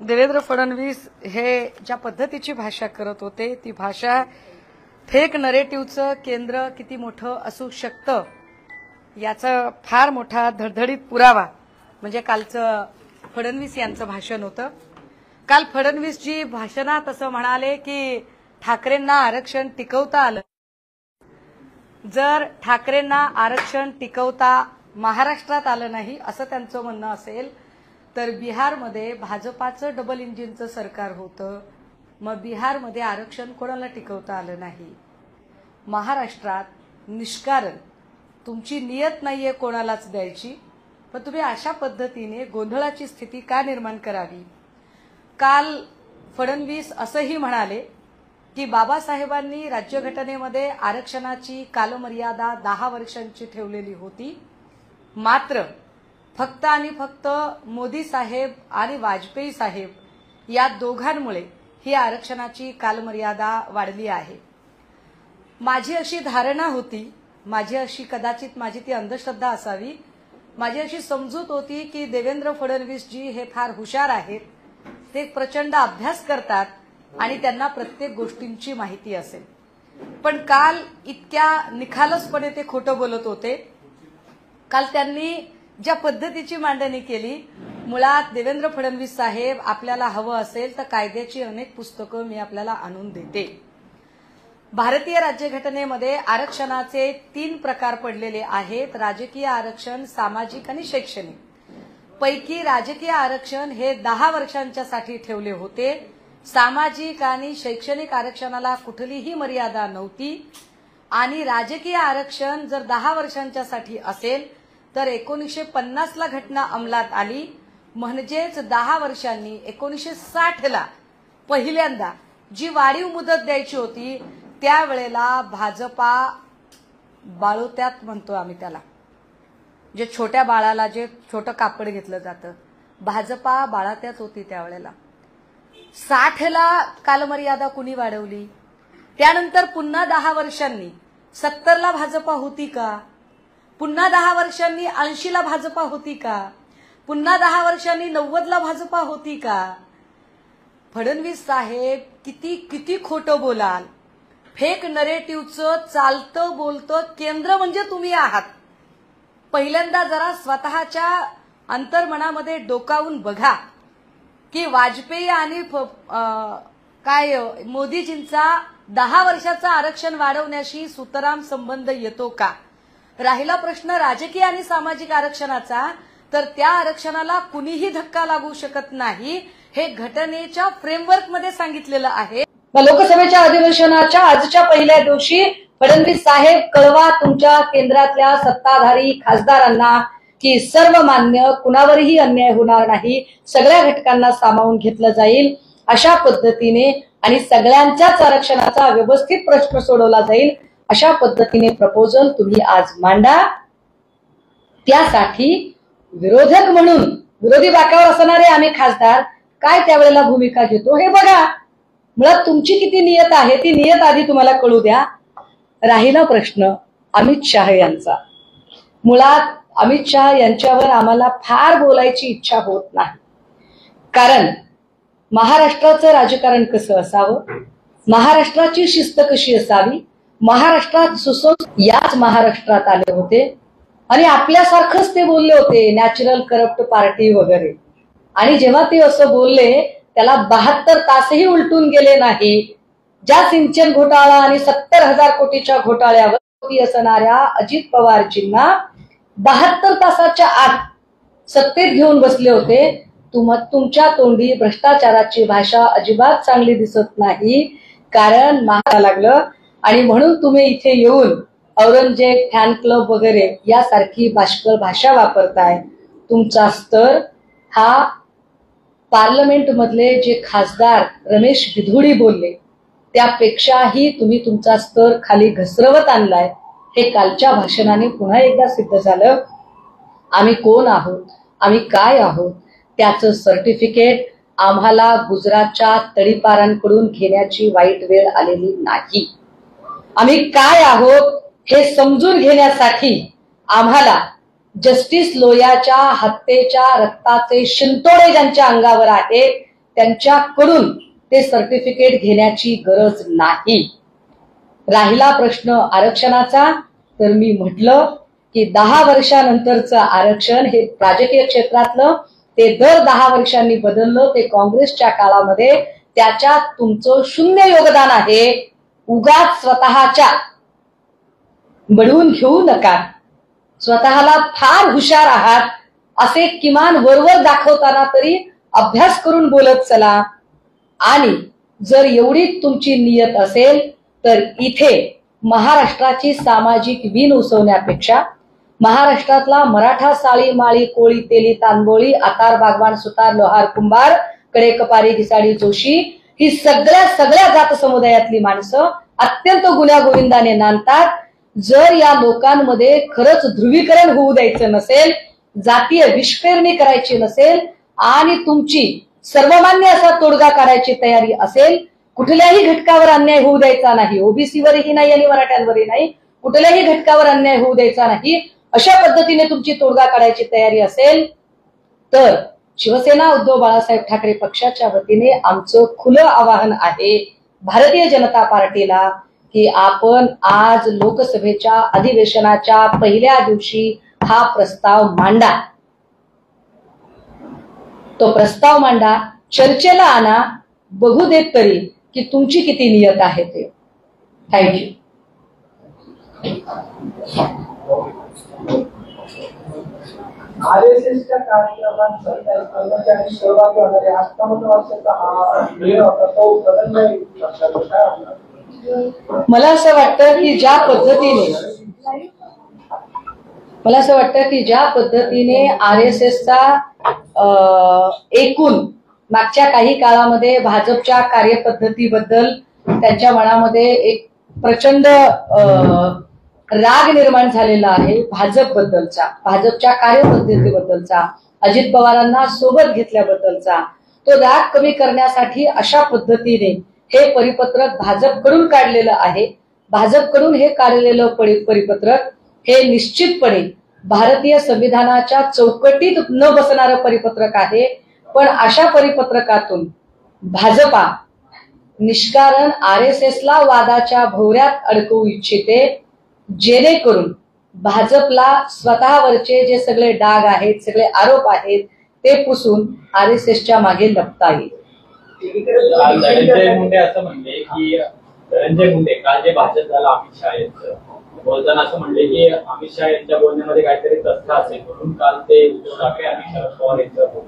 देवेंद्र फडणवीस हे ज्या पद्धतीची भाषा करत होते ती भाषा फेक नरेटिव्हचं केंद्र किती मोठं असू शकतं याचा फार मोठा धडधडीत पुरावा म्हणजे कालचं फडणवीस यांचं भाषण होतं। काल फडणवीसजी भाषणात असं म्हणाले की ठाकरेंना आरक्षण टिकवता आलं। जर ठाकरेंना आरक्षण टिकवता महाराष्ट्रात आलं नाही असं त्यांचं म्हणणं असेल तर बिहारमध्ये भाजपाचं डबल इंजिनचं सरकार होतं, मग बिहारमध्ये आरक्षण कोणाला टिकवता आलं नाही। महाराष्ट्रात निष्कारण तुमची नियत नाहीये कोणालाच द्यायची, पण तुम्ही अशा पद्धतीने गोंधळाची स्थिती का निर्माण करावी। काल फडणवीस असंही म्हणाले की बाबासाहेबांनी राज्यघटनेमध्ये आरक्षणाची कालमर्यादा 10 वर्षांची ठेवलेली होती, मात्र फक्त आणि फक्त मोदी साहेब आणि वाजपेयी साहेब या दोघांमुळे ही आरक्षणाची कालमर्यादा वाढली आहे। माझी अशी धारणा होती, माझी अशी कदाचित माझी ती अंधश्रद्धा असावी, माझी अशी समजूत होती की देवेंद्र फडणवीस जी हे फार हुशार आहेत, ते प्रचंड अभ्यास करतात आणि त्यांना प्रत्येक गोष्टींची माहिती असेल। पण काल इतक्या निखालसपणे ते खोटं बोलत होते। काल त्यांनी ज्या पद्धतीची मांडणी केली, मुळात देवेंद्र फडणवीस साहेब आपल्याला हवं असेल तर कायद्याची अनेक पुस्तकं मी आपल्याला आणून देते। भारतीय राज्यघटनेमध्ये आरक्षणाचे 3 प्रकार पडलेले आहेत, राजकीय आरक्षण, सामाजिक आणि शैक्षणिक। पैकी राजकीय आरक्षण हे 10 वर्षांच्यासाठी ठेवले होते, सामाजिक आणि शैक्षणिक आरक्षणाला कुठलीही मर्यादा नव्हती। आणि राजकीय आरक्षण जर 10 वर्षांच्यासाठी असेल तर 1950 ला घटना अंमलात आली, म्हणजेच 10 वर्षांनी 1960 ला पहिल्यांदा जी वाढीव मुदत द्यायची होती त्यावेळेला भाजपा बाळोत्यात म्हणतो आम्ही त्याला, जे छोट्या बाळाला जे छोटं कापड घेतलं जातं, भाजपा बाळात्यात होती त्यावेळेला। 60 ला कालमर्यादा कुणी वाढवली, त्यानंतर पुन्हा 10 वर्षांनी 70 ला भाजपा होती का, पुन्हा 10 वर्षांनी 80 ला भाजपा होती का, पुन्हा 10 वर्षांनी 90 ला भाजपा होती का। फडणवीस साहेब किती खोटं बोलाल। फेक नरेटिव्हचं चालतं बोलतं केंद्र म्हणजे तुम्ही आहात। पहिल्यांदा जरा स्वतःच्या अंतर्मनामध्ये डोकावून बघा की वाजपेयी आणि मोदीजींचा 10 वर्षाचा आरक्षण वाढवण्याशी सुतराम संबंध येतो का। राहिला प्रश्न राजकीय आणि सामाजिक आरक्षणाचा, तर त्या आरक्षणाला कुणीही धक्का लागू शकत नाही, हे घटनेच्या फ्रेमवर्कमध्ये सांगितलेलं आहे। लोकसभेच्या अधिवेशनाच्या आजच्या पहिल्या दिवशी फडणवीस साहेब कळवा तुमच्या केंद्रातल्या सत्ताधारी खासदारांना की सर्वमान्य, कुणावरही अन्याय होणार नाही, सगळ्या घटकांना सामावून घेतलं जाईल अशा पद्धतीने आणि सगळ्यांच्याच आरक्षणाचा व्यवस्थित प्रश्न सोडवला जाईल अशा पद्धतीने प्रपोजल तुम्ही आज मांडा। त्यासाठी विरोधक म्हणून विरोधी बाकावर असणारे आम्ही खासदार काय त्यावेळेला भूमिका घेतो हे बघा। मुळात तुमची किती नियत आहे ती नियत आधी तुम्हाला कळू द्या। राहिला प्रश्न अमित शाह यांचा, मुळात अमित शाह यांच्यावर आम्हाला फार बोलायची इच्छा होत नाही, कारण महाराष्ट्राचं राजकारण कसं असावं, महाराष्ट्राची शिस्त कशी असावी, महाराष्ट्रात याच महाराष्ट्रात आले होते आणि आपल्यासारखंच ते बोलले होते, नॅचरल करप्ट पार्टी वगैरे। आणि जेव्हा ते असं बोलले त्याला 72 तासही उलटून गेले नाही। ज्या सिंचन घोटाळा आणि 70,000 कोटीच्या घोटाळ्यावर असणाऱ्या अजित पवारजींना 72 तासाच्या आत सत्तेत घेऊन बसले होते। तुमच्या तोंडी भ्रष्टाचाराची भाषा अजिबात चांगली दिसत नाही, कारण महारा लागलं आणि म्हणून तुम्ही इथे येऊन औरंगजेब फॅन क्लब वगैरे यासारखी बाष्कळ भाषा वापरताय। तुमचा स्तर हा पार्लमेंट मधले जे खासदार रमेश बिधुडी बोलले त्यापेक्षाही तुम्ही तुमचा स्तर खाली घसरवत आणलाय, हे कालच्या भाषणाने पुन्हा एकदा सिद्ध झालं। आम्ही कोण आहोत, आम्ही काय आहोत त्याचं सर्टिफिकेट आम्हाला गुजरातच्या तळीपारांकडून घेण्याची वाईट वेळ आलेली नाही। आम्ही काय आहोत हे समजून घेण्यासाठी आम्हाला जस्टिस लोयाच्या हत्येच्या रक्ताचे शिंतोडे ज्यांच्या अंगावर आहेत त्यांच्याकडून ते सर्टिफिकेट घेण्याची गरज नाही. राहिला प्रश्न आरक्षणाचा, तर मी म्हटलं की 10 वर्षानंतरचं आरक्षण हे राजकीय क्षेत्रातलं ते दर 10 वर्षांनी बदललं. ते काँग्रेसच्या काळामध्ये त्याच्यात तुमचं शून्य योगदान आहे. उगाच स्वतःच्या बढवून घेऊ नका. स्वतःला फार हुशार आहात असे किमान वरवर दाखवताना तरी अभ्यास करून बोलत चला. आणि जर एवढी तुमची नियत असेल तर इथे महाराष्ट्राची सामाजिक वीण उसवण्यापेक्षा महाराष्ट्रातला मराठा, साळी, माळी, कोळी, तेली, तांबोळी, आतार, बागवान, सुतार, लोहार, कुंभार, कडे, कपारी, घिसाडी, जोशी ही सगळ्या जात समुदायातली माणसं अत्यंत गुण्यागोविंदाने नांदतात. जर या लोकांमध्ये खरंच ध्रुवीकरण होऊ द्यायचं नसेल, जातीय विष्पेरणी करायची नसेल आणि तुमची सर्वमान्य असा तोडगा काढायची तयारी असेल, कुठल्याही घटकावर अन्याय होऊ द्यायचा नाही, ओबीसीवरही नाही आणि मराठ्यांवरही नाही, कुठल्याही घटकावर अन्याय होऊ द्यायचा नाही, अशा पद्धतीने तुमची तोडगा काढायची तयारी असेल तर शिवसेना उद्धव बाळासाहेब ठाकरे पक्षाच्या वतीने आमचं खुलं आवाहन आहे भारतीय जनता पार्टीला की आपण आज लोकसभेच्या अधिवेशनाच्या पहिल्या दिवशी हा प्रस्ताव मांडा. तो प्रस्ताव मांडा, चर्चेला आणा, बघू देत तरी की तुमची किती नियत आहे ते. थँक्यू. आरएसएसच्या कार्यक्रमात कर्मचारी सहभागी होणारे 58 वर्षाचा हा वेळ होता तो बदलणार मला असं वाटतं की ज्या पद्धतीने आरएसएसचा एकूण मागच्या काही काळामध्ये भाजपच्या कार्यपद्धतीबद्दल त्यांच्या मनामध्ये एक प्रचंड राग निर्माण झालेला आहे. भाजपबद्दलचा, भाजपच्या कार्यपद्धतीबद्दलचा, अजित पवारांना सोबत घेतल्याबद्दलचा तो राग कमी करण्यासाठी अशा पद्धतीने हे परिपत्रक भाजपकडून काढलेलं आहे. भाजपकडून हे काढलेलं परिपत्रक हे निश्चितपणे भारतीय संविधानाच्या चौकटीत न बसणारं परिपत्रक आहे. पण अशा परिपत्रकातून भाजपा निष्कारण आरएसएसला वादाच्या भोवऱ्यात अडकवू इच्छिते, जेणेकरून भाजपला स्वतःवरचे जे सगळे डाग आहेत, सगळे आरोप आहेत ते पुसून आरएसएसच्या मागे लपता येईल. धनंजय मुंडे असं म्हणले की धनंजय मुंडे काल जे भाषण झालं अमित शहा यांचं बोलताना असं म्हणले की अमित शहा यांच्या बोलण्यामध्ये काहीतरी तथ्य असेल म्हणून काल ते उद्धव ठाकरे आणि शरद पवार यांचं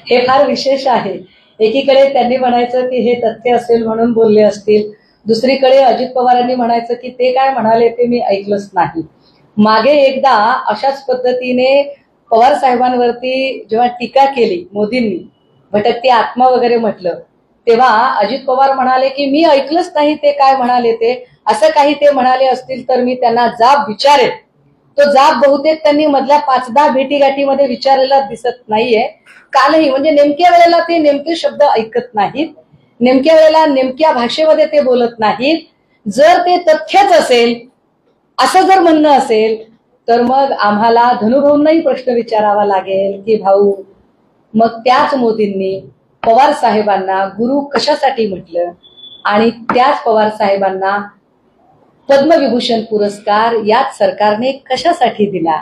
हे फार विशेष आहे. एकीकडे त्यांनी म्हणायचं की हे तथ्य असेल म्हणून बोलले असतील, दुसरीकडे अजित पवारांनी म्हणायचं की ते काय म्हणाले ते मी ऐकलंच नाही. मागे एकदा अशाच पद्धतीने पवार साहेबांवरती जेव्हा टीका केली मोदींनी, भटकती आत्मा वगैरे म्हटलं, तेव्हा अजित पवार म्हणाले की मी ऐकलंच नाही ते काय म्हणाले ते, असं काही ते म्हणाले असतील तर मी त्यांना जाब विचारेल. तो जाब बहुतेक त्यांनी मधल्या 5-10 भेटीगाठीमध्ये विचारलेला दिसत नाहीये. कालही म्हणजे नेमक्या वेळेला ते नेमके शब्द ऐकत नाहीत, नेमक्या वेळेला नेमक्या भाषेमध्ये ते बोलत नाहीत. जर ते तथ्यच असेल असं जर म्हणणं असेल तर मग आम्हाला धनुभाऊंनाही प्रश्न विचारावा लागेल की भाऊ मग त्याच मोदींनी पवार साहेबांना गुरु कशासाठी म्हटलं आणि त्याच पवार साहेबांना पद्मविभूषण पुरस्कार याच सरकारने कशासाठी दिला.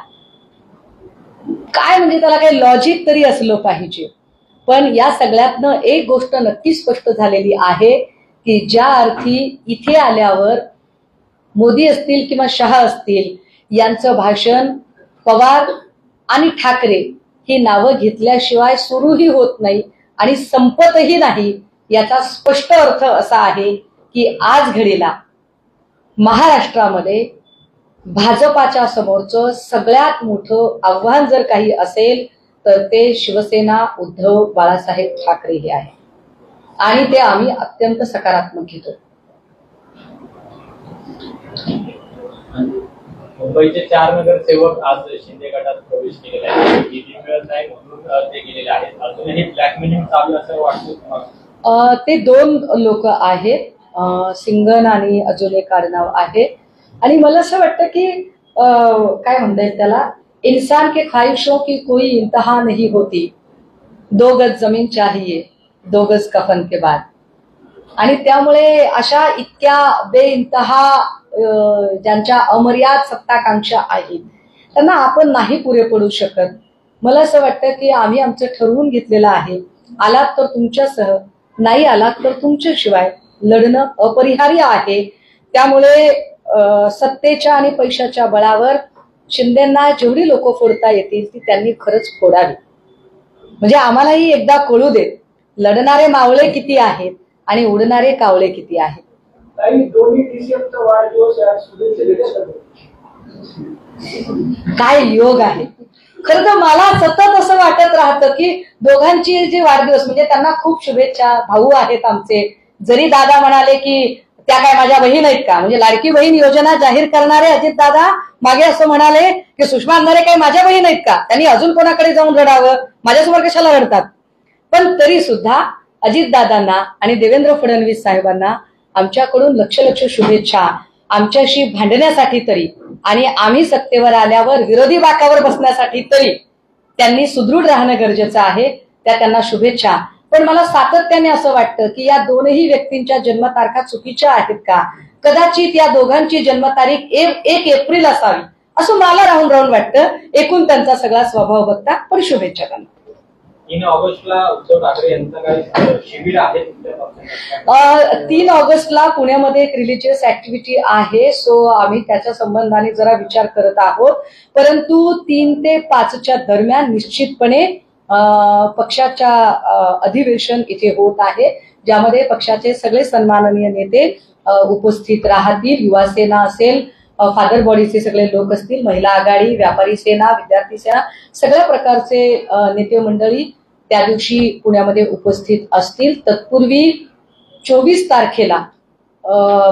काय म्हणजे त्याला काही लॉजिक तरी असलं पाहिजे. पण या सगळ्यातनं एक गोष्ट नक्की स्पष्ट झालेली आहे की ज्या अर्थी इथे आल्यावर मोदी असतील किंवा शहा असतील यांचं भाषण पवार आणि ठाकरे ही नावं घेतल्याशिवाय सुरूही होत नाही आणि संपतही नाही, याचा स्पष्ट अर्थ असा आहे की आज घडीला महाराष्ट्रामध्ये भाजपाच्या समोरचं सगळ्यात मोठं आव्हान जर काही असेल तर ते शिवसेना उद्धव बाळासाहेब ठाकरे हे आहे आणि ते आम्ही अत्यंत सकारात्मक घेतो. मुंबईचे 4 नगरसेवक आज शिंदे गटात प्रवेश केलेला आहे. निधी मिळत नाही म्हणून ते गेलेले आहेत. अजूनही ब्लॅकमेलिंग चालू असं वाटतं. ते 2 लोक आहेत, सिंगन आणि अजून एक आडनाव आहे. आणि मला असं वाटतं की काय म्हणता येईल त्याला, इंसान के ख्वाहिशों की कोई इंतहा नहीं होती. 2 गज जमीन चाहिए 2 गज कफन के बाद. आणि त्यामुळे अशा इतक्या बेइंतहा ज्यांच्या अमर्याद सत्ताकांक्षा आहेत त्यांना आपण नाही पुरे पडू शकत. मला असं वाटतं की आम्ही आमचं ठरवून घेतलेलं आहे. आलात तर तुमच्यासह, नाही आलात तर तुमच्याशिवाय लढणं अपरिहार्य आहे. त्यामुळे सत्तेच्या आणि पैशाच्या बळावर शिंदेंना जेवढी लोक फोडता येतील ती त्यांनी खरंच फोडावी. म्हणजे आम्हालाही एकदा कळू देत लढणारे मावळे किती आहेत आणि उडणारे कावळे किती आहेत. दोन्ही DCMचा वाढदिवस आहे, शुभेच्छा. काय योग आहे. खरं तर मला सतत असं वाटत राहतं की दोघांची जे वाढदिवस म्हणजे त्यांना खूप शुभेच्छा. भाऊ आहेत आमचे. जरी दादा म्हणाले की त्या काय माझ्या बहीण आहेत का, म्हणजे लाडकी बहीण योजना जाहीर करणारे अजित दादा मागे असं म्हणाले की सुषमा अंधारे काय माझ्या बहीण आहेत का, त्यांनी अजून कोणाकडे जाऊन रडावं, माझ्यासमोर कशाला रडतात. पण तरी सुद्धा अजितदादांना आणि देवेंद्र फडणवीस साहेबांना आमच्याकडून लक्ष शुभेच्छा. आमच्याशी भांडण्यासाठी तरी आणि आम्ही सत्तेवर आल्यावर विरोधी बाकावर बसण्यासाठी तरी त्यांनी सुदृढ राहणं गरजेचं आहे. त्यांना शुभेच्छा. पण मला सातत्याने असं वाटतं की या दोनही व्यक्तींच्या जन्मतारखा चुकीच्या आहेत का. कदाचित या दोघांची जन्मतारीख 1 एप्रिल असावी असं मला राहून वाटतं एकूण त्यांचा सगळा स्वभाव बघता. पण शुभेच्छा त्यांना. 3 ऑगस्टला उद्धव ठाकरे यांचं काही शिबिर आहे 3 ऑगस्टला पुण्यामध्ये एक रिलिजियस ऍक्टिव्हिटी आहे. सो आम्ही त्याच्या संबंधाने जरा विचार करत आहोत. परंतु 3 ते 5च्या दरम्यान निश्चितपणे पक्षाच्या अधिवेशन इथे होत आहे, ज्यामध्ये पक्षाचे सगळे सन्माननीय नेते उपस्थित राहतील. युवा सेना असेल, फादर बॉडीचे सगळे लोक असतील, महिला आघाडी, व्यापारी सेना, विद्यार्थी सेना, सगळ्या प्रकारचे नेते मंडळी त्या दिवशी पुण्यामध्ये उपस्थित असतील. तत्पूर्वी 24 तारखेला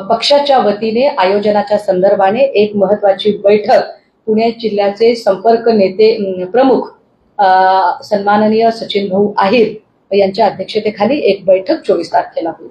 पक्षाच्या वतीने आयोजनाच्या संदर्भाने एक महत्वाची बैठक पुणे जिल्ह्याचे संपर्क नेते प्रमुख सन्माननीय सचिन भाऊ आहेर यांच्या अध्यक्षतेखाली एक बैठक 24 तारखेला होईल.